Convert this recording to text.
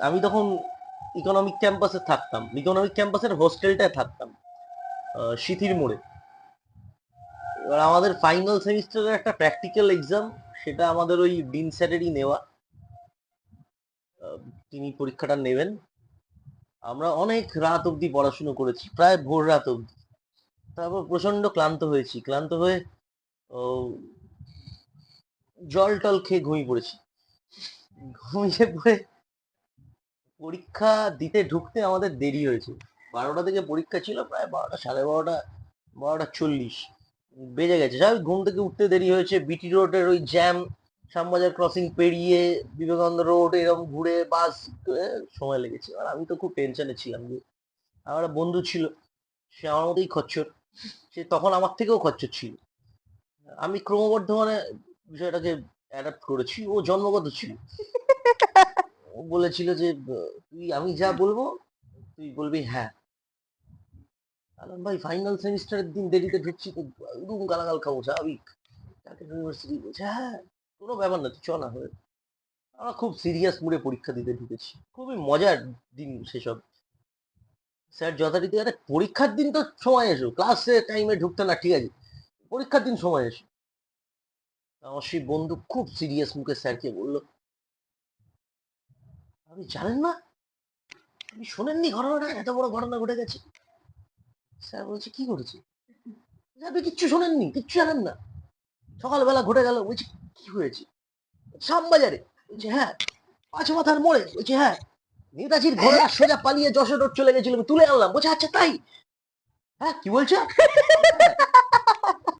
আমি তখন ইকোনমিক ক্যাম্পাসে থাকতাম, ইকোনমিক ক্যাম্পাসের হোস্টেলটায় থাকতাম, সিথির মোড়ে। এবার আমাদের ফাইনাল সেমিস্টারের একটা প্র্যাকটিক্যাল এক্সাম, সেটা আমাদের ওই ডিন স্যারেরই নেওয়া। তিনি পরীক্ষাটা নেবেন। আমরা অনেক রাত অবধি পড়াশুনো করেছি, প্রায় ভোর রাত অবধি। তারপর প্রচন্ড ক্লান্ত হয়েছি, ক্লান্ত হয়ে ও, জল টল খেয়ে ঘুমিয়ে পড়েছি। ঘুমিয়ে পড়ে পরীক্ষা দিতে ঢুকতে আমাদের দেরি হয়েছে। 12টা থেকে পরীক্ষা ছিল, প্রায় 12টা, সাড়ে 12টা, 12টা 40 বেজে গেছে। স্বাভাবিক ঘুম থেকে উঠতে দেরি হয়েছে, বিটি রোডের ওই জ্যাম, শ্যামবাজার ক্রসিং পেরিয়ে বিবেকানন্দ রোড এরকম ঘুরে বাস সময় লেগেছে। আর আমি তো খুব টেনশনে ছিলাম যে আমার একটা বন্ধু ছিল, সে আমার মতোই খচ্চর, সে তখন আমার থেকেও খচ্চর ছিল। আমি ক্রমবর্ধমানে বিষয়টাকে অ্যাডাপ্ট করেছি, ও জন্মগত ছিল। ও বলেছিল যে তুই আমি যা বলবো তুই বলবি হ্যাঁ। আলম ভাই, ফাইনাল সেমিস্টারের দিন দেরিতে ঢুকছি তো রুম গালাগাল খাবো, স্বাভাবিক। ইউনিভার্সিটি বলছে হ্যাঁ, কোনো ব্যাপার না, তুই চ না হয়ে। আমরা খুব সিরিয়াস মুডে পরীক্ষা দিতে ঢুকেছি, খুবই মজার দিন সেসব। স্যার যথারীতি, আরে পরীক্ষার দিন তো সময় এসো, ক্লাসে টাইমে ঢুকতে না ঠিক আছে, পরীক্ষার দিন সময় এসো। আমার সেই বন্ধু খুব সিরিয়াস মুখে স্যারকে বলল, আপনি জানেন না, আপনি শোনেননি ঘটনাটা, এত বড় ঘটনা ঘটে গেছে। স্যার বলছে কি ঘটেছে? আপনি কিচ্ছু শোনেননি, কিচ্ছু জানেন না, সকালবেলা ঘটে গেল। বলছি কি হয়েছে? শ্যামবাজারে। বলছে হ্যাঁ। 5 মাথার মোড়ে। বলছে হ্যাঁ। নেতাজির ঘোড়া সোজা পালিয়ে যশোর রোড চলে গেছিল, আমি তুলে আনলাম। বলছে আচ্ছা তাই? হ্যাঁ কি বলছো?